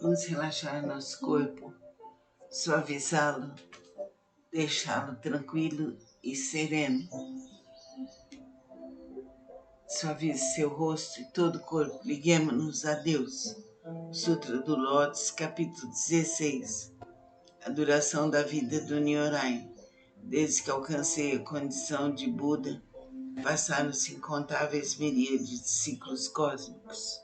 Vamos relaxar nosso corpo, suavizá-lo, deixá-lo tranquilo e sereno. Suavize seu rosto e todo o corpo. Liguemos-nos a Deus. Sutra do Lótus, capítulo 16. A duração da vida do Nyorai. Desde que alcancei a condição de Buda, passaram-se incontáveis miríades de ciclos cósmicos.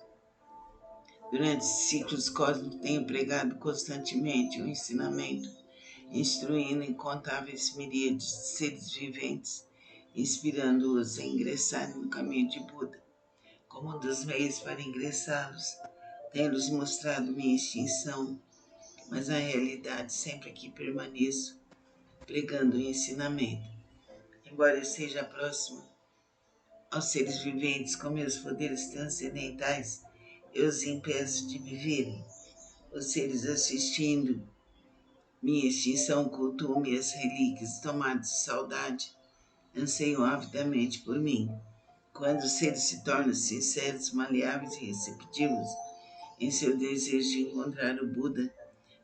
Durante esses ciclos cósmicos tenho pregado constantemente o ensinamento, instruindo incontáveis miríades de seres viventes, inspirando-os a ingressarem no caminho de Buda. Como um dos meios para ingressá-los, tenho-lhes mostrado minha extinção, mas na realidade sempre aqui permaneço, pregando o ensinamento. Embora eu esteja próximo aos seres viventes com meus poderes transcendentais, eu os impeço de viverem. Os seres assistindo minha extinção cultuam minhas relíquias, tomados de saudade, anseiam avidamente por mim. Quando os seres se tornam sinceros, maleáveis e receptivos em seu desejo de encontrar o Buda,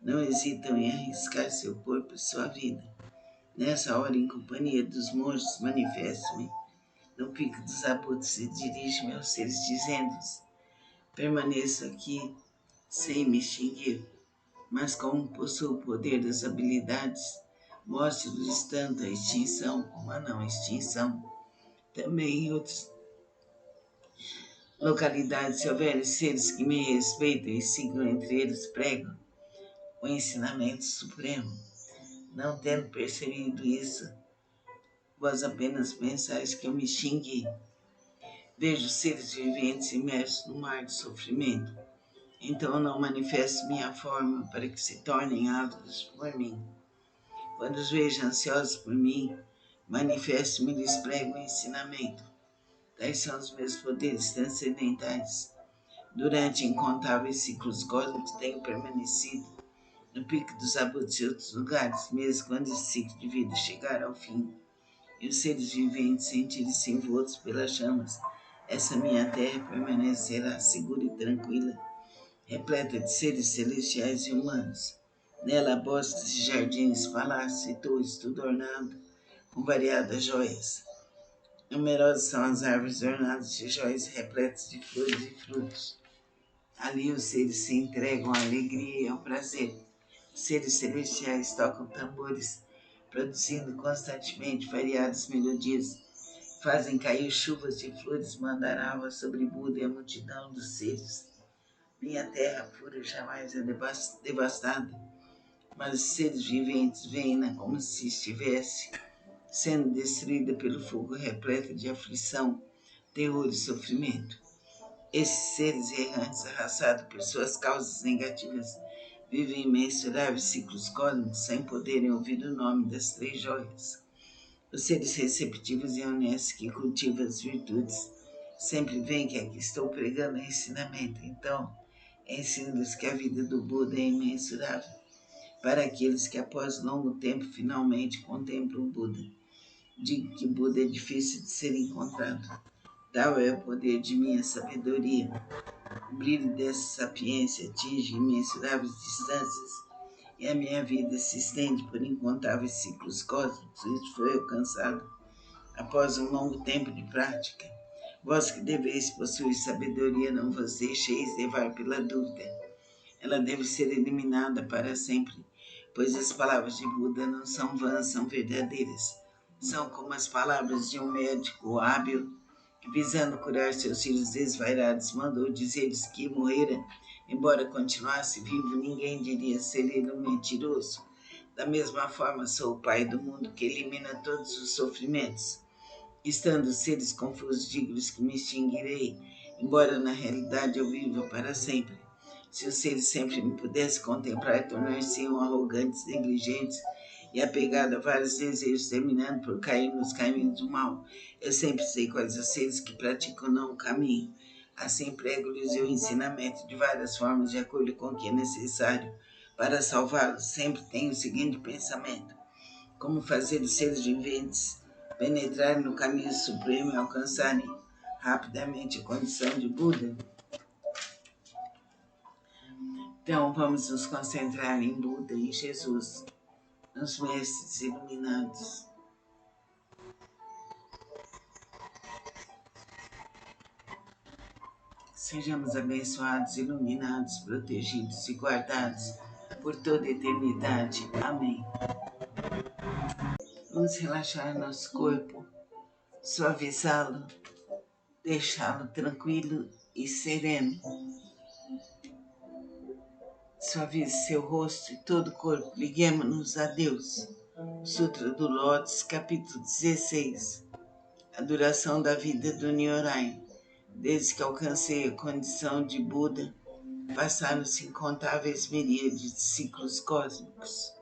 não hesitam em arriscar seu corpo e sua vida. Nessa hora, em companhia dos monges, manifesto-me no pico dos abutres e dirijo-me aos seres, dizendo-lhes: permaneço aqui sem me extinguir, mas como possuo o poder das habilidades, mostro-lhes tanto a extinção como a não extinção. Também em outras localidades, se houver seres que me respeitam e sigam entre eles, pregam o ensinamento supremo. Não tendo percebido isso, vós apenas pensais que eu me extingui. Vejo seres viventes imersos no mar de sofrimento. Então não manifesto minha forma para que se tornem ávidos por mim. Quando os vejo ansiosos por mim, manifesto-me e lhes prego o ensinamento. Tais são os meus poderes transcendentais. Durante incontáveis ciclos cósmicos tenho permanecido no pico dos abutres e outros lugares, mesmo quando esse ciclo de vida chegar ao fim e os seres viventes sentirem-se envoltos pelas chamas, essa minha terra permanecerá segura e tranquila, repleta de seres celestiais e humanos. Nela, bosques e jardins, palácios e torres, tudo ornado com variadas joias. Numerosas são as árvores ornadas de joias repletas de flores e frutos. Ali os seres se entregam à alegria e ao prazer. Os seres celestiais tocam tambores, produzindo constantemente variadas melodias. Fazem cair chuvas de flores, mandar água sobre Buda e a multidão dos seres. Minha terra pura jamais é devastada, mas os seres viventes veem-na como se estivesse sendo destruída pelo fogo repleto de aflição, terror e sofrimento. Esses seres errantes, arrastados por suas causas negativas, vivem imensuráveis ciclos cósmicos sem poderem ouvir o nome das três joias. Os seres receptivos e honestos que cultivam as virtudes sempre veem que aqui estou pregando ensinamento. Então, ensino-lhes que a vida do Buda é imensurável para aqueles que após longo tempo finalmente contemplam o Buda. Digo que Buda é difícil de ser encontrado. Tal é o poder de minha sabedoria. O brilho dessa sapiência atinge imensuráveis distâncias e a minha vida se estende por incontáveis ciclos cósmicos. Isso foi alcançado após um longo tempo de prática. Vós que deveis possuir sabedoria, não vos deixeis levar pela dúvida. Ela deve ser eliminada para sempre, pois as palavras de Buda não são vãs, são verdadeiras. São como as palavras de um médico hábil que, visando curar seus filhos desvairados, mandou dizer-lhes que morrera. Embora continuasse vivo, ninguém diria ser ele um mentiroso. Da mesma forma, sou o Pai do mundo que elimina todos os sofrimentos. Estando os seres confusos, digo-lhes que me extinguirei, embora na realidade eu viva para sempre. Se os seres sempre me pudessem contemplar, tornar-se-iam arrogantes, negligentes e apegados a vários desejos, terminando por cair nos caminhos do mal. Eu sempre sei quais os seres que praticam não o caminho. Assim prego-lhes o ensinamento de várias formas, de acordo com o que é necessário para salvá-los. Sempre tenho o seguinte pensamento: como fazer os seres viventes penetrarem no caminho supremo e alcançarem rapidamente a condição de Buda. Então vamos nos concentrar em Buda, em Jesus, nos mestres iluminados. Sejamos abençoados, iluminados, protegidos e guardados por toda a eternidade. Amém. Vamos relaxar nosso corpo, suavizá-lo, deixá-lo tranquilo e sereno. Suavize seu rosto e todo o corpo. Liguemos-nos a Deus. Sutra do Lótus, capítulo 16. A duração da vida do Nyorai. Desde que alcancei a condição de Buda, passaram-se incontáveis miríades de ciclos cósmicos.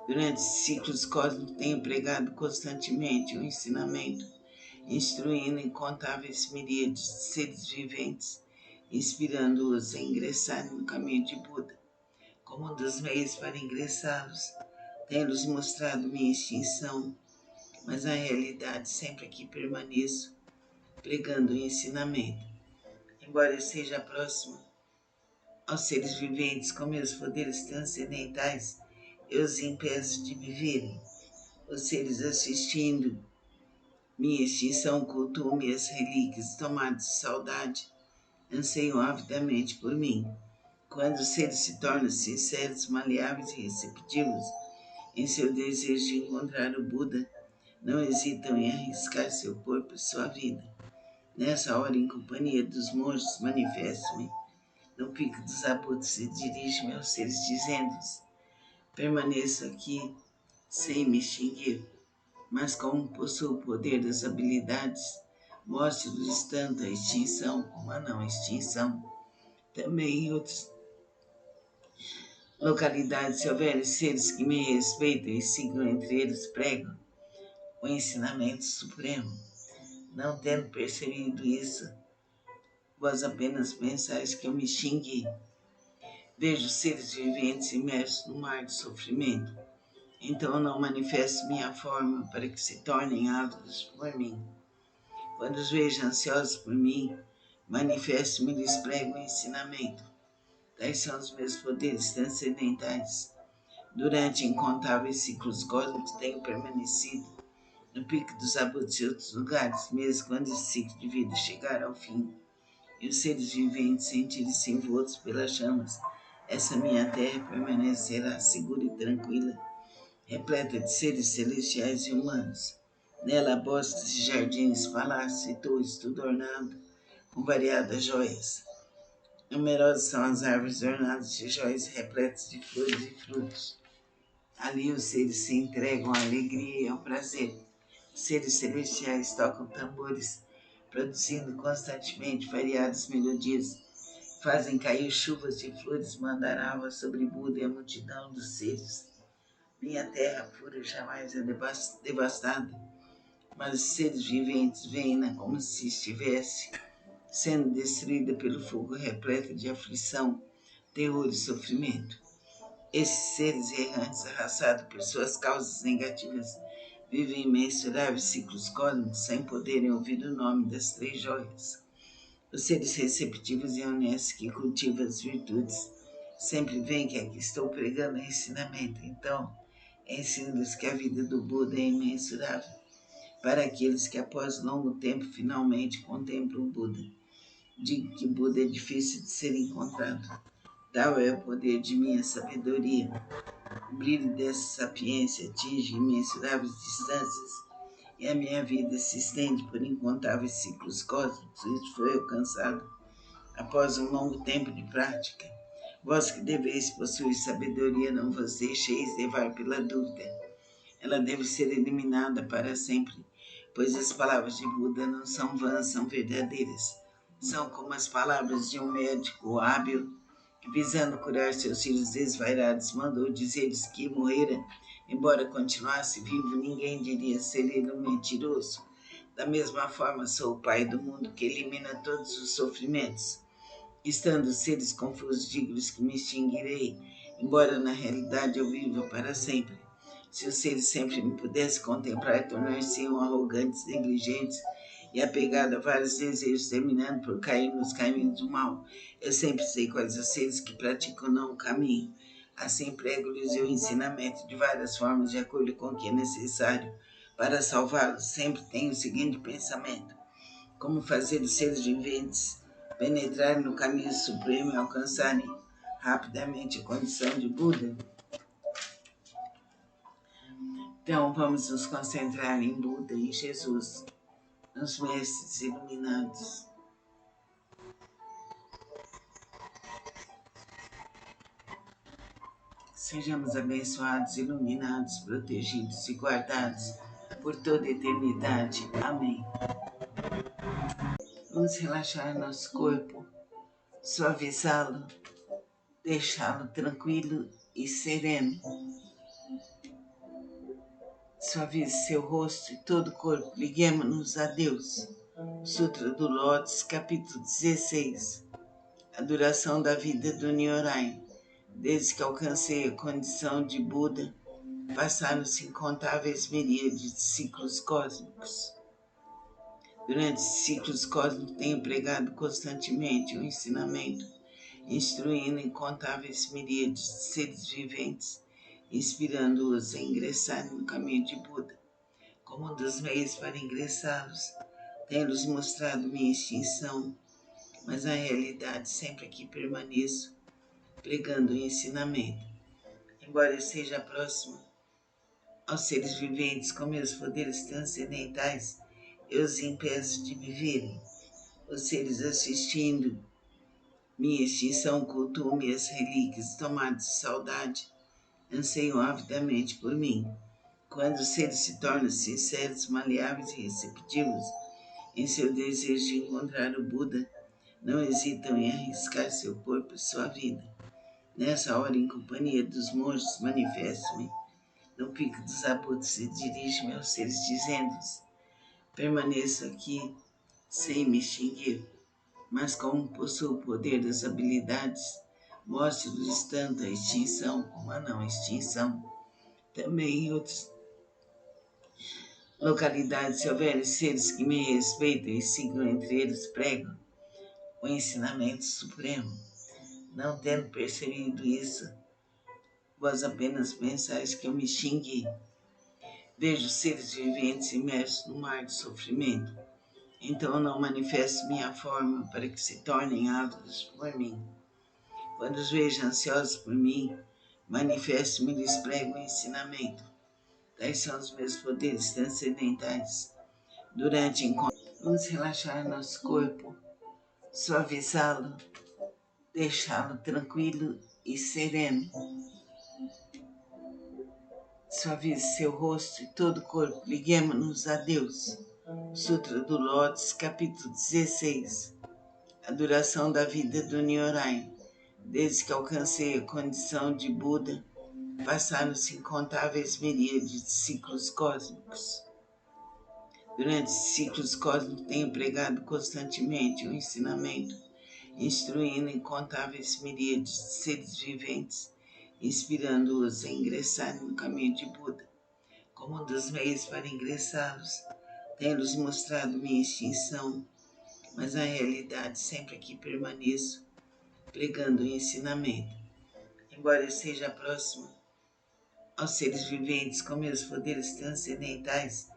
Durante esses ciclos cósmicos tenho pregado constantemente o ensinamento, instruindo incontáveis miríades de seres viventes, inspirando-os a ingressarem no caminho de Buda. Como um dos meios para ingressá-los, tenho-lhes mostrado minha extinção, mas na realidade sempre aqui permaneço, pregando o ensinamento. Embora eu esteja próximo aos seres viventes com meus poderes transcendentais, eu os impeço de viverem. Os seres assistindo minha extinção cultuam-me as relíquias, tomados de saudade, anseiam avidamente por mim. Quando os seres se tornam sinceros, maleáveis e receptivos em seu desejo de encontrar o Buda, não hesitam em arriscar seu corpo e sua vida. Nessa hora, em companhia dos monges, manifesto-me no pico dos abutres e dirijo-me aos seres, dizendo-lhes: permaneço aqui sem me extinguir, mas como possuo o poder das habilidades, mostro-lhes tanto a extinção como a não extinção. Também em outras localidades, se houver seres que me respeitam e sigam entre eles, pregam o ensinamento supremo. Não tendo percebido isso, vós apenas pensais que eu me extingui. Vejo seres viventes imersos no mar de sofrimento. Então não manifesto minha forma para que se tornem ávidos por mim. Quando os vejo ansiosos por mim, manifesto-me e lhes prego o ensinamento. Tais são os meus poderes transcendentais. Durante incontáveis ciclos cósmicos tenho permanecido no pico dos abutres e outros lugares, mesmo quando esse ciclo de vida chegar ao fim e os seres viventes sentirem-se envoltos pelas chamas, essa minha terra permanecerá segura e tranquila, repleta de seres celestiais e humanos. Nela, bosques e jardins, palácios e torres, tudo ornado com variadas joias. Numerosas são as árvores ornadas de joias repletas de flores e frutos. Ali os seres se entregam à alegria e ao prazer. Os seres celestiais tocam tambores, produzindo constantemente variadas melodias. Fazem cair chuvas de flores, mandar água sobre Buda e a multidão dos seres. Minha terra pura jamais é devastada, mas os seres viventes veem-na como se estivesse sendo destruída pelo fogo repleto de aflição, terror e sofrimento. Esses seres errantes, arrastados por suas causas negativas, vivem imensuráveis ciclos cósmicos sem poderem ouvir o nome das três joias. Os seres receptivos e honestos que cultivam as virtudes sempre veem que aqui estou pregando ensinamento. Então, ensino-lhes que a vida do Buda é imensurável para aqueles que após longo tempo finalmente contemplam o Buda. Digo que Buda é difícil de ser encontrado. Tal é o poder de minha sabedoria. O brilho dessa sapiência atinge imensuráveis distâncias e a minha vida se estende por incontáveis ciclos cósmicos. Isso foi alcançado após um longo tempo de prática. Vós que deveis possuir sabedoria, não vos deixeis levar pela dúvida. Ela deve ser eliminada para sempre, pois as palavras de Buda não são vãs, são verdadeiras. São como as palavras de um médico hábil que, visando curar seus filhos desvairados, mandou dizer-lhes que morrera. Embora continuasse vivo, ninguém diria ser ele um mentiroso. Da mesma forma, sou o Pai do mundo que elimina todos os sofrimentos. Estando os seres confusos, digo-lhes que me extinguirei, embora na realidade eu viva para sempre. Se os seres sempre me pudessem contemplar, tornar-se-iam arrogantes, negligentes e apegado a vários desejos, terminando por cair nos caminhos do mal. Eu sempre sei quais os seres que praticam não o caminho. Assim prego-lhes o ensinamento de várias formas, de acordo com o que é necessário para salvá-los. Sempre tenho o seguinte pensamento: como fazer os seres viventes penetrarem no caminho supremo e alcançarem rapidamente a condição de Buda. Então vamos nos concentrar em Buda, em Jesus, nos mestres iluminados. Sejamos abençoados, iluminados, protegidos e guardados por toda a eternidade. Amém. Vamos relaxar nosso corpo, suavizá-lo, deixá-lo tranquilo e sereno. Suavize seu rosto e todo o corpo. Liguemos-nos a Deus. Sutra do Lótus, capítulo 16. A duração da vida do Nyorai. Desde que alcancei a condição de Buda, passaram-se incontáveis miríades de ciclos cósmicos. Durante esses ciclos cósmicos tenho pregado constantemente o ensinamento, instruindo incontáveis miríades de seres viventes, inspirando-os a ingressarem no caminho de Buda. Como um dos meios para ingressá-los, tenho-lhes mostrado minha extinção, mas na realidade sempre aqui permaneço, pregando o ensinamento. Embora eu esteja próximo aos seres viventes com meus poderes transcendentais, eu os impeço de viverem. Os seres assistindo minha extinção cultuam minhas relíquias, tomados de saudade, anseiam avidamente por mim. Quando os seres se tornam sinceros, maleáveis e receptivos em seu desejo de encontrar o Buda, não hesitam em arriscar seu corpo e sua vida. Nessa hora, em companhia dos monges, manifesto-me no pico dos abutres e dirijo-me aos seres, dizendo-lhes: permaneço aqui sem me extinguir, mas como possuo o poder das habilidades, mostro-lhes tanto a extinção como a não extinção. Também em outras localidades, se houver seres que me respeitam e sigam entre eles, pregam o ensinamento supremo. Não tendo percebido isso, vós apenas pensais que eu me extingui. Vejo seres viventes imersos no mar de sofrimento. Então eu não manifesto minha forma para que se tornem ávidos por mim. Quando os vejo ansiosos por mim, manifesto-me e lhes prego o ensinamento. Tais são os meus poderes transcendentais. Durante o encontro, vamos relaxar nosso corpo, suavizá-lo, deixá-lo tranquilo e sereno. Suavize seu rosto e todo o corpo. Liguemos-nos a Deus. Sutra do Lótus, capítulo 16. A duração da vida do Nyorai. Desde que alcancei a condição de Buda, passaram-se incontáveis miríades de ciclos cósmicos. Durante esses ciclos cósmicos tenho pregado constantemente o ensinamento, instruindo incontáveis miríades de seres viventes, inspirando-os a ingressarem no caminho de Buda. Como um dos meios para ingressá-los, tenho-lhes mostrado minha extinção, mas na realidade sempre aqui permaneço, pregando o ensinamento. Embora eu esteja próximo aos seres viventes com meus poderes transcendentais,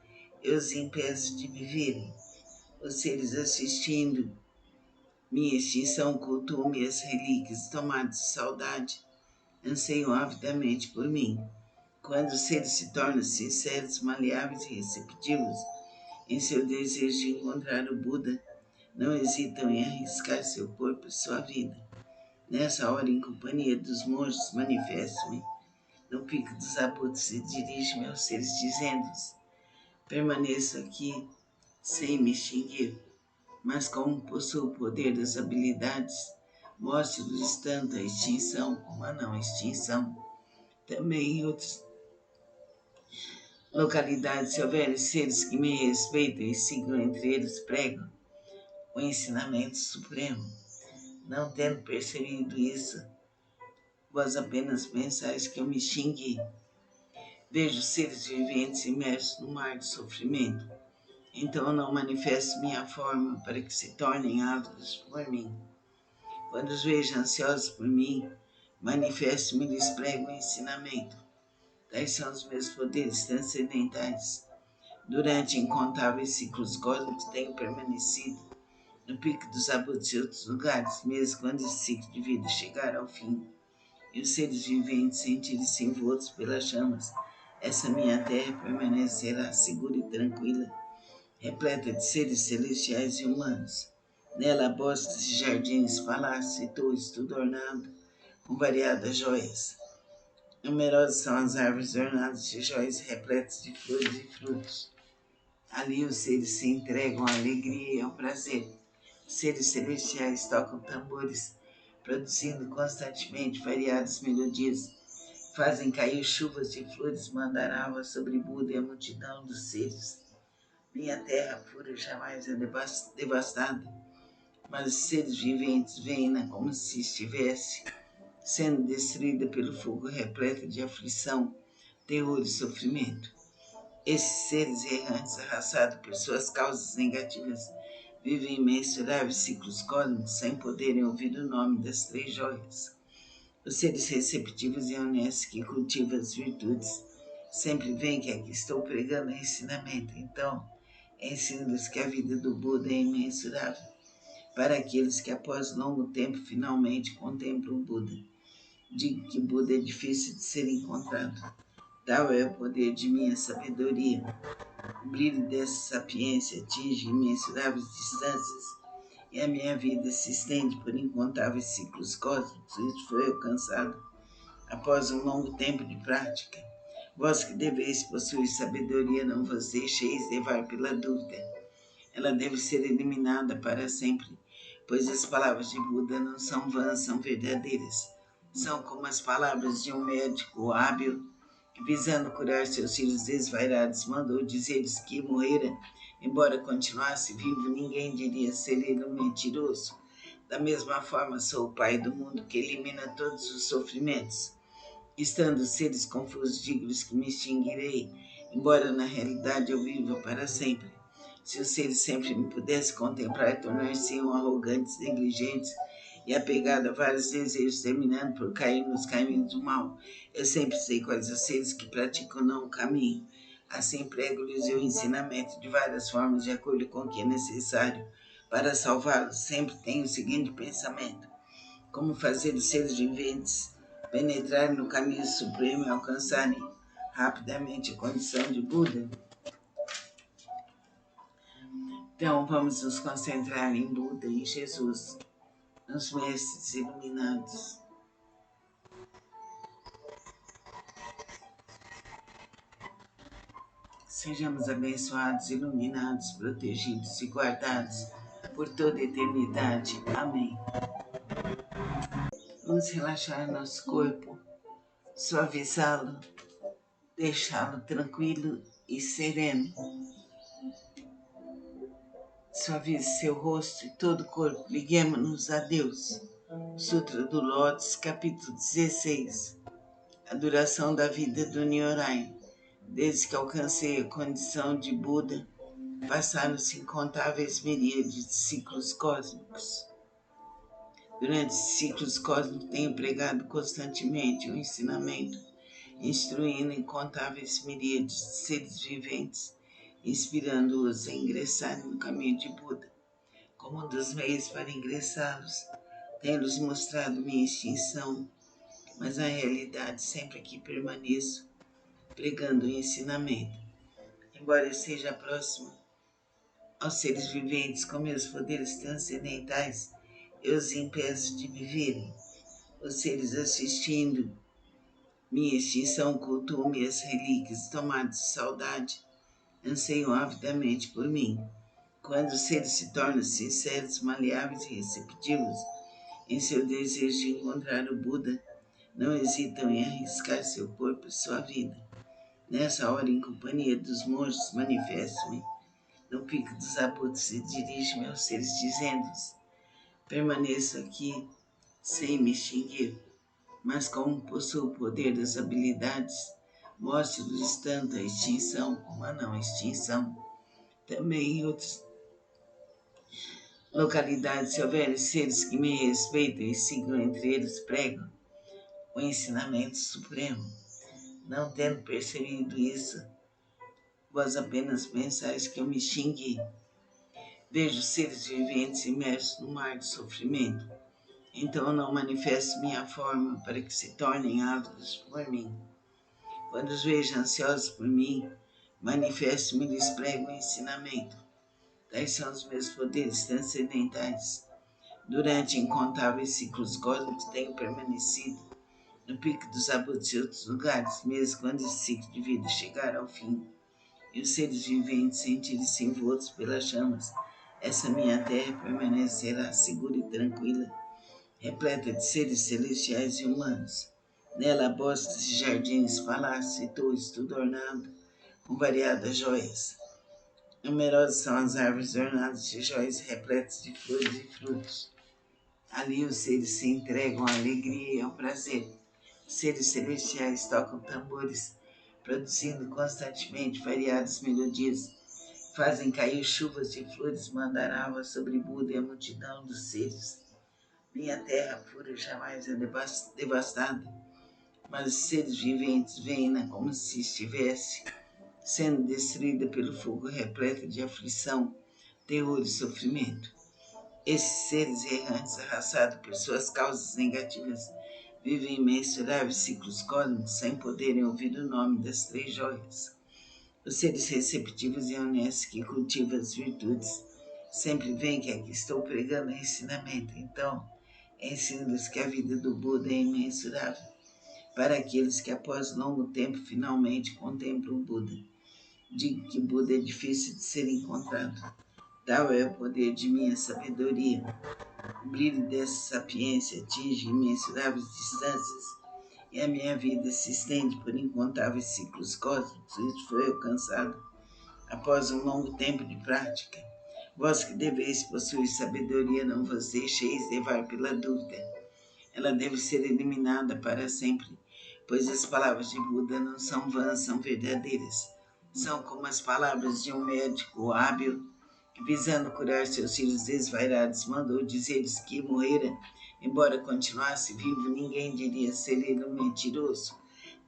eu os impeço de viverem. Os seres assistindo minha extinção cultuam minhas relíquias, tomados de saudade, anseiam avidamente por mim. Quando os seres se tornam sinceros, maleáveis e receptivos em seu desejo de encontrar o Buda, não hesitam em arriscar seu corpo e sua vida. Nessa hora, em companhia dos monges, manifesto-me no pico dos abutres e dirijo-me aos seres, dizendo-lhes: permaneço aqui sem me extinguir, mas como possuo o poder das habilidades, mostro-lhes tanto a extinção como a não extinção. Também em outras localidades, se houver seres que me respeitam e sigam entre eles, pregam o ensinamento supremo. Não tendo percebido isso, vós apenas pensais que eu me extingui. Vejo seres viventes imersos no mar de sofrimento. Então não manifesto minha forma para que se tornem ávidos por mim. Quando os vejo ansiosos por mim, manifesto-me e lhes prego o ensinamento. Tais são os meus poderes transcendentais. Durante incontáveis ciclos cósmicos tenho permanecido no pico dos abutres e outros lugares, mesmo quando esse ciclo de vida chegar ao fim e os seres viventes sentirem-se envoltos pelas chamas. Essa minha terra permanecerá segura e tranquila, repleta de seres celestiais e humanos. Nela, bosques e jardins, palácios e torres, tudo ornado com variadas joias. Numerosas são as árvores ornadas de joias repletas de flores e frutos. Ali os seres se entregam à alegria e ao prazer. Os seres celestiais tocam tambores, produzindo constantemente variadas melodias. Fazem cair chuvas de flores mandaravas sobre Buda e a multidão dos seres. Minha terra pura jamais é devastada, mas os seres viventes veem-na como se estivesse sendo destruída pelo fogo repleto de aflição, terror e sofrimento. Esses seres errantes, arrastados por suas causas negativas, vivem imensuráveis ciclos cósmicos sem poderem ouvir o nome das três joias. Os seres receptivos e honestos que cultivam as virtudes sempre veem que aqui estou pregando ensinamento. Então, ensino-lhes que a vida do Buda é imensurável para aqueles que após longo tempo finalmente contemplam o Buda. Digo que Buda é difícil de ser encontrado. Tal é o poder de minha sabedoria. O brilho dessa sapiência atinge imensuráveis distâncias e a minha vida se estende por incontáveis ciclos cósmicos. Isso foi alcançado após um longo tempo de prática. Vós que deveis possuir sabedoria, não vos deixeis levar pela dúvida. Ela deve ser eliminada para sempre, pois as palavras de Buda não são vãs, são verdadeiras. São como as palavras de um médico hábil que, visando curar seus filhos desvairados, mandou dizer-lhes que morrera. Embora continuasse vivo, ninguém diria ser ele um mentiroso. Da mesma forma, sou o Pai do mundo que elimina todos os sofrimentos. Estando os seres confusos, digo-lhes que me extinguirei, embora na realidade eu viva para sempre. Se os seres sempre me pudessem contemplar, tornar-se-iam arrogantes, negligentes e apegados a vários desejos, terminando por cair nos caminhos do mal. Eu sempre sei quais os seres que praticam não o caminho. Assim prego-lhes o ensinamento de várias formas, de acordo com o que é necessário para salvá-los. Sempre tenho o seguinte pensamento: como fazer os seres viventes penetrarem no caminho supremo e alcançarem rapidamente a condição de Buda. Então, vamos nos concentrar em Buda, em Jesus, nos mestres iluminados. Sejamos abençoados, iluminados, protegidos e guardados por toda a eternidade. Amém. Vamos relaxar nosso corpo, suavizá-lo, deixá-lo tranquilo e sereno. Suavize seu rosto e todo o corpo. Liguemos-nos a Deus. Sutra do Lótus, capítulo 16. A duração da vida do Nyorai. Desde que alcancei a condição de Buda, passaram-se incontáveis miríades de ciclos cósmicos. Durante esses ciclos cósmicos tenho pregado constantemente o ensinamento, instruindo incontáveis miríades de seres viventes, inspirando-os a ingressarem no caminho de Buda. Como um dos meios para ingressá-los, tenho-lhes mostrado minha extinção, mas na realidade sempre aqui permaneço, pregando o ensinamento. Embora eu esteja próximo aos seres viventes com meus poderes transcendentais, eu os impeço de me verem. Os seres assistindo minha extinção cultuam-me as relíquias, tomados de saudade, anseiam avidamente por mim. Quando os seres se tornam sinceros, maleáveis e receptivos em seu desejo de encontrar o Buda, não hesitam em arriscar seu corpo e sua vida. Nessa hora, em companhia dos monges, manifesto-me no pico dos abutres e dirijo-me aos seres, dizendo-lhes: permaneço aqui sem me extinguir, mas como possuo o poder das habilidades, mostro-lhes tanto a extinção como a não extinção. Também em outras localidades, se houver seres que me respeitam e sigam entre eles pregam o ensinamento supremo. Não tendo percebido isso, vós apenas pensais que eu me extingui. Vejo seres viventes imersos no mar de sofrimento. Então não manifesto minha forma para que se tornem ávidos por mim. Quando os vejo ansiosos por mim, manifesto-me e lhes prego o ensinamento. Tais são os meus poderes transcendentais. Durante incontáveis ciclos cósmicos tenho permanecido no pico dos abutres e outros lugares, mesmo quando esse ciclo de vida chegar ao fim e os seres viventes sentirem-se envoltos pelas chamas. Essa minha terra permanecerá segura e tranquila, repleta de seres celestiais e humanos. Nela, bosques e jardins, palácios e torres, tudo ornado com variadas joias. Numerosas são as árvores ornadas de joias repletas de flores e frutos. Ali os seres se entregam à alegria e ao prazer. Os seres celestiais tocam tambores, produzindo constantemente variadas melodias. Fazem cair chuvas de flores, mandar água sobre Buda e a multidão dos seres. Minha terra pura jamais é devastada, mas os seres viventes veem-na como se estivesse sendo destruída pelo fogo repleto de aflição, terror e sofrimento. Esses seres errantes, arrastados por suas causas negativas, vivem imensuráveis ciclos cósmicos sem poderem ouvir o nome das três joias. Os seres receptivos e honestos que cultivam as virtudes sempre veem que aqui estou pregando ensinamento. Então, ensino-lhes que a vida do Buda é imensurável para aqueles que após longo tempo finalmente contemplam o Buda. Digo que Buda é difícil de ser encontrado. Tal é o poder de minha sabedoria. O brilho dessa sapiência atinge imensuráveis distâncias e a minha vida se estende por incontáveis ciclos cósmicos. Isso foi alcançado após um longo tempo de prática. Vós que deveis possuir sabedoria, não vos deixeis levar pela dúvida. Ela deve ser eliminada para sempre, pois as palavras de Buda não são vãs, são verdadeiras. São como as palavras de um médico hábil que, visando curar seus filhos desvairados, mandou dizer-lhes que morrera. Embora continuasse vivo, ninguém diria ser ele um mentiroso.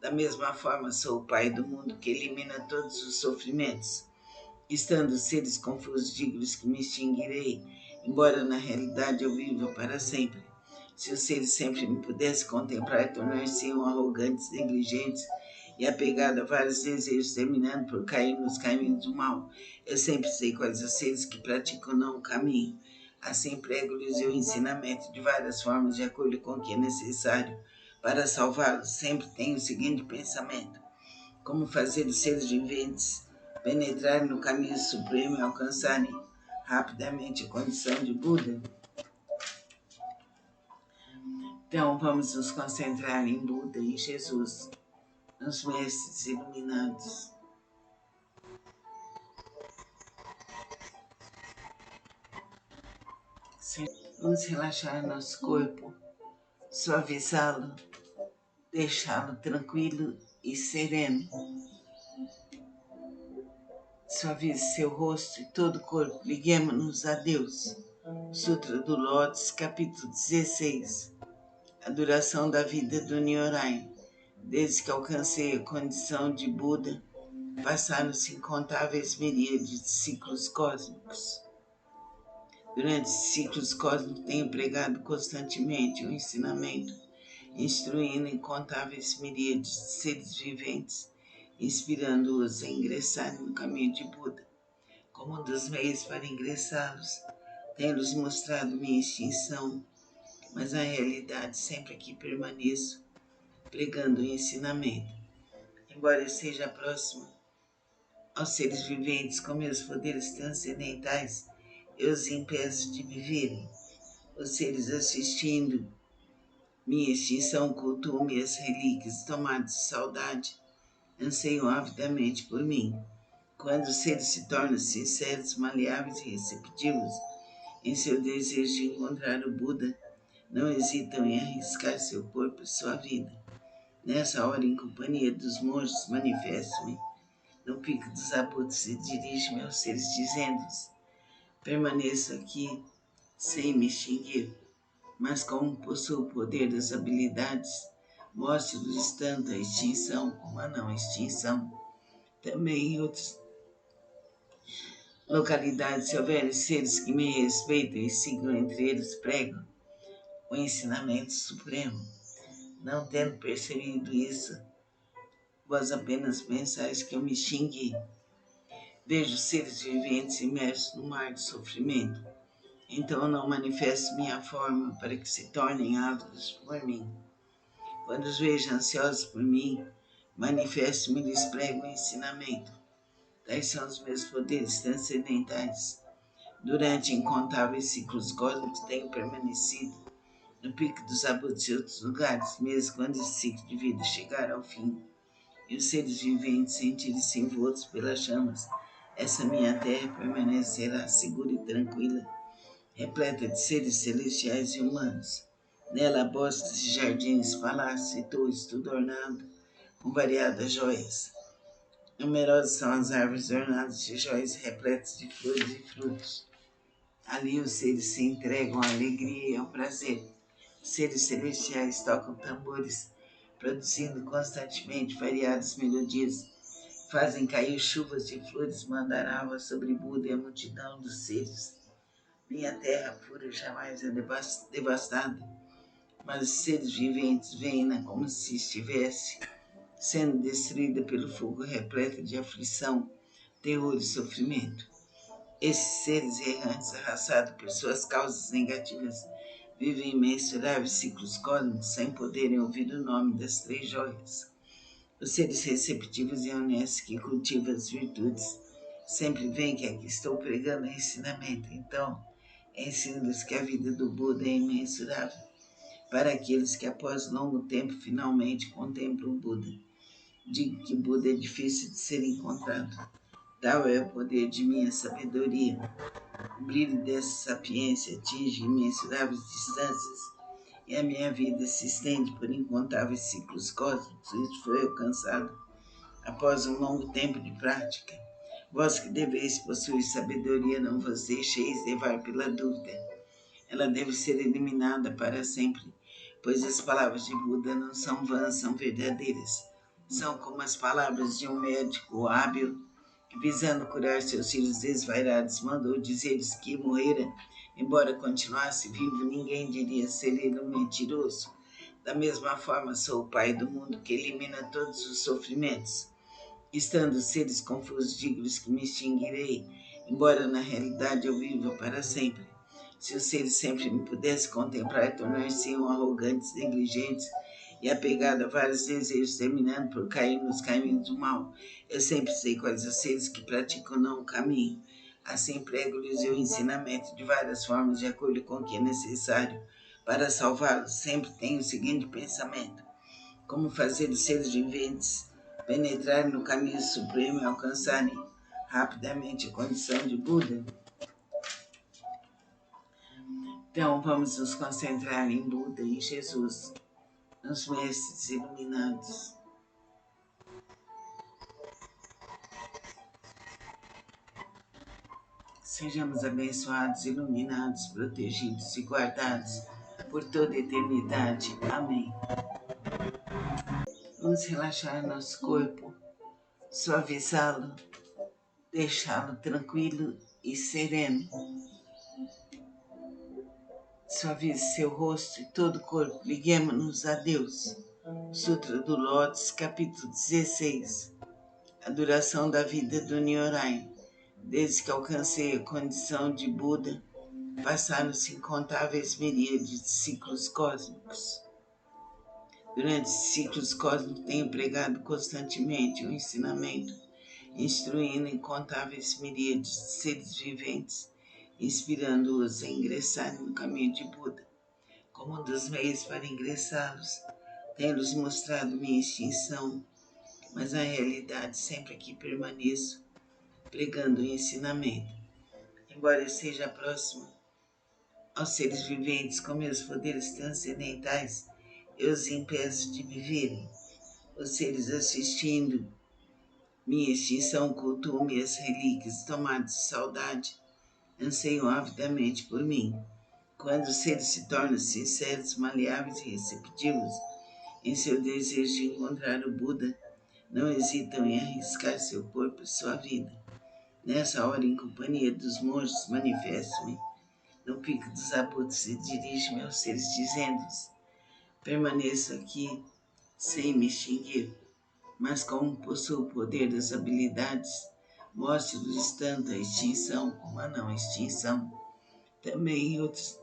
Da mesma forma, sou o Pai do mundo que elimina todos os sofrimentos. Estando os seres confusos, digo-lhes que me extinguirei, embora na realidade eu viva para sempre. Se os seres sempre me pudessem contemplar, tornar-se-iam arrogantes, negligentes e apegados a vários desejos, terminando por cair nos caminhos do mal. Eu sempre sei quais os seres que praticam não o caminho. Assim prego-lhes o ensinamento de várias formas, de acordo com o que é necessário para salvá-los. Sempre tenho o seguinte pensamento: como fazer os seres viventes penetrarem no caminho supremo e alcançarem rapidamente a condição de Buda. Então, vamos nos concentrar em Buda, em Jesus, nos mestres iluminados. Vamos relaxar nosso corpo, suavizá-lo, deixá-lo tranquilo e sereno. Suavize seu rosto e todo o corpo. Liguemos-nos a Deus. Sutra do Lótus, capítulo 16. A duração da vida do Nyorai. Desde que alcancei a condição de Buda, passaram-se incontáveis miríades de ciclos cósmicos. Durante esses ciclos cósmicos tenho pregado constantemente o ensinamento, instruindo incontáveis miríades de seres viventes, inspirando-os a ingressarem no caminho de Buda. Como um dos meios para ingressá-los, tenho-lhes mostrado minha extinção, mas na realidade sempre aqui permaneço, pregando o ensinamento. Embora eu esteja próximo aos seres viventes com meus poderes transcendentais, eu os impeço de viverem. Os seres assistindo minha extinção cultuam-me as relíquias, tomados de saudade, anseiam avidamente por mim. Quando os seres se tornam sinceros, maleáveis e receptivos em seu desejo de encontrar o Buda, não hesitam em arriscar seu corpo e sua vida. Nessa hora, em companhia dos monges, manifesto-me no pico dos abutres e dirijo-me aos seres, dizendo-lhes: permaneço aqui sem me extinguir, mas como possuo o poder das habilidades, mostro-lhes tanto a extinção como a não extinção. Também em outras localidades, se houver seres que me respeitam e sigam, entre eles prego o ensinamento supremo. Não tendo percebido isso, vós apenas pensais que eu me extingui. Vejo seres viventes imersos no mar de sofrimento. Então não manifesto minha forma para que se tornem ávidos por mim. Quando os vejo ansiosos por mim, manifesto-me e lhes prego o ensinamento. Tais são os meus poderes transcendentais. Durante incontáveis ciclos cósmicos tenho permanecido no pico dos abutres e outros lugares, mesmo quando esse ciclo de vida chegar ao fim e os seres viventes sentirem-se envoltos pelas chamas. Essa minha terra permanecerá segura e tranquila, repleta de seres celestiais e humanos. Nela, bosques e jardins, palácios e torres, tudo ornado com variadas joias. Numerosas são as árvores ornadas de joias repletas de flores e frutos. Ali os seres se entregam à alegria e ao prazer. Os seres celestiais tocam tambores, produzindo constantemente variadas melodias. Fazem cair chuvas de flores mandaravas sobre Buda e a multidão dos seres. Minha terra pura jamais é devastada, mas os seres viventes veem-na como se estivesse sendo destruída pelo fogo repleto de aflição, terror e sofrimento. Esses seres errantes, arrasados por suas causas negativas, vivem imensuráveis ciclos cósmicos sem poderem ouvir o nome das três joias. Os seres receptivos e honestos que cultivam as virtudes sempre veem que aqui estou pregando ensinamento. Então, ensino-lhes que a vida do Buda é imensurável para aqueles que após longo tempo finalmente contemplam o Buda. Digo que Buda é difícil de ser encontrado. Tal é o poder de minha sabedoria. O brilho dessa sapiência atinge imensuráveis distâncias e a minha vida se estende por incontáveis ciclos cósmicos. Isso foi alcançado após um longo tempo de prática. Vós que deveis possuir sabedoria, não vos deixeis levar pela dúvida. Ela deve ser eliminada para sempre, pois as palavras de Buda não são vãs, são verdadeiras. São como as palavras de um médico hábil que, visando curar seus filhos desvairados, mandou dizer-lhes que morrera. Embora continuasse vivo, ninguém diria ser ele um mentiroso. Da mesma forma, sou o Pai do mundo que elimina todos os sofrimentos. Estando seres confusos, digo-lhes que me extinguirei, embora na realidade eu viva para sempre. Se os seres sempre me pudessem contemplar, tornar-se-iam arrogantes, negligentes e apegados a vários desejos, terminando por cair nos caminhos do mal. Eu sempre sei quais os seres que praticam não o caminho. Assim prego-lhes o ensinamento de várias formas, de acordo com o que é necessário para salvá-los. Sempre tenho o seguinte pensamento: como fazer os seres viventes penetrarem no caminho supremo e alcançarem rapidamente a condição de Buda. Então, vamos nos concentrar em Buda, em Jesus, nos mestres iluminados. Sejamos abençoados, iluminados, protegidos e guardados por toda a eternidade. Amém. Vamos relaxar nosso corpo, suavizá-lo, deixá-lo tranquilo e sereno. Suavize seu rosto e todo o corpo. Liguemos-nos a Deus. Sutra do Lótus, capítulo 16. A duração da vida do Nyorai. Desde que alcancei a condição de Buda, passaram-se incontáveis miríades de ciclos cósmicos. Durante esses ciclos cósmicos tenho pregado constantemente o ensinamento, instruindo incontáveis miríades de seres viventes, inspirando-os a ingressarem no caminho de Buda. Como um dos meios para ingressá-los, tenho-lhes mostrado minha extinção, mas na realidade sempre aqui permaneço, pregando o ensinamento. Embora eu esteja próximo aos seres viventes com meus poderes transcendentais, eu os impeço de viverem. Os seres assistindo Minha extinção cultua-me as relíquias tomadas de saudade, anseiam avidamente por mim. Quando os seres se tornam sinceros, maleáveis e receptivos em seu desejo de encontrar o Buda, não hesitam em arriscar seu corpo e sua vida. Nessa hora, em companhia dos monges, manifesto-me no pico dos abutres e dirijo-me aos seres, dizendo-lhes: permaneço aqui sem me extinguir, mas como possuo o poder das habilidades, mostro-lhes tanto a extinção como a não extinção. Também em outras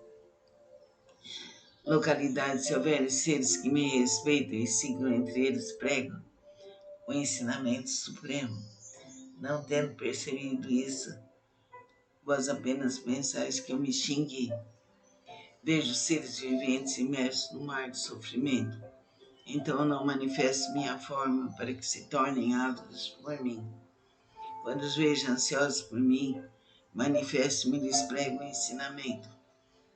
localidades, se houver seres que me respeitam e sigam entre eles, prego o ensinamento supremo. Não tendo percebido isso, vós apenas pensais que eu me extingui. Vejo seres viventes imersos no mar de sofrimento. Então não manifesto minha forma para que se tornem ávidos por mim. Quando os vejo ansiosos por mim, manifesto-me e lhes prego o ensinamento.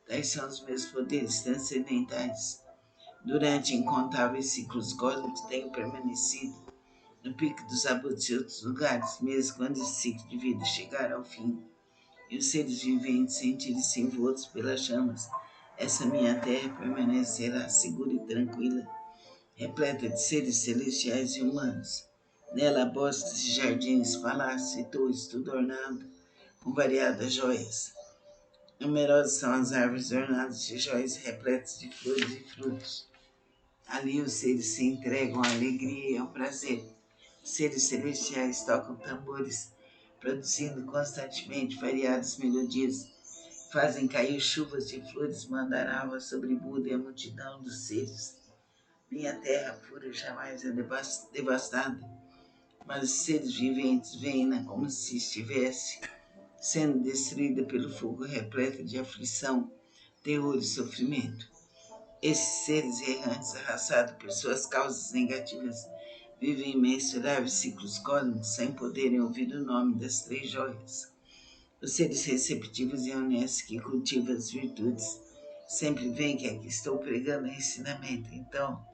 Tais são os meus poderes transcendentais. Durante incontáveis ciclos cósmicos tenho permanecido no pico dos abutres e outros lugares, mesmo quando esse ciclo de vida chegar ao fim e os seres viventes sentirem-se envoltos pelas chamas. Essa minha terra permanecerá segura e tranquila, repleta de seres celestiais e humanos. Nela, bosques e jardins, palácios e torres, tudo ornado com variadas joias. Numerosas são as árvores ornadas de joias repletas de flores e frutos. Ali os seres se entregam à alegria e ao prazer. Os seres celestiais tocam tambores, produzindo constantemente variadas melodias. Fazem cair chuvas de flores mandaravas sobre Buda e a multidão dos seres. Minha terra pura jamais é devastada, mas os seres viventes veem-na como se estivesse sendo destruída pelo fogo repleto de aflição, terror e sofrimento. Esses seres errantes, arrasados por suas causas negativas, vivem imensuráveis ciclos cósmicos sem poderem ouvir o nome das três joias. Os seres receptivos e honestos que cultivam as virtudes sempre veem que aqui estou pregando ensinamento. Então,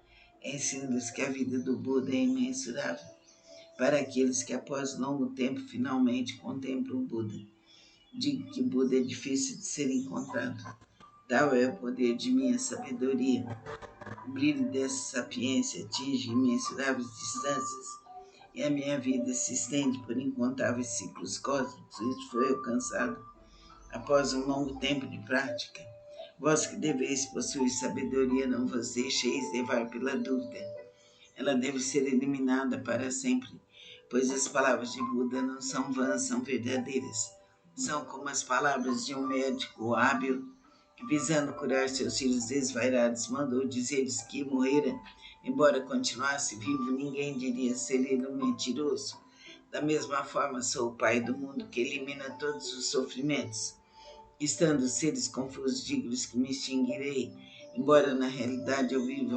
ensino-lhes que a vida do Buda é imensurável para aqueles que após longo tempo finalmente contemplam o Buda. Digo que Buda é difícil de ser encontrado. Tal é o poder de minha sabedoria. O brilho dessa sapiência atinge imensuráveis distâncias e a minha vida se estende por incontáveis ciclos cósmicos. Isso foi alcançado após um longo tempo de prática. Vós que deveis possuir sabedoria, não vos deixeis levar pela dúvida. Ela deve ser eliminada para sempre, pois as palavras de Buda não são vãs, são verdadeiras. São como as palavras de um médico hábil que, visando curar seus filhos desvairados, mandou dizer-lhes que morrera. Embora continuasse vivo, ninguém diria ser ele um mentiroso. Da mesma forma, sou o Pai do mundo que elimina todos os sofrimentos. Estando seres confusos, digo-lhes que me extinguirei, embora na realidade eu viva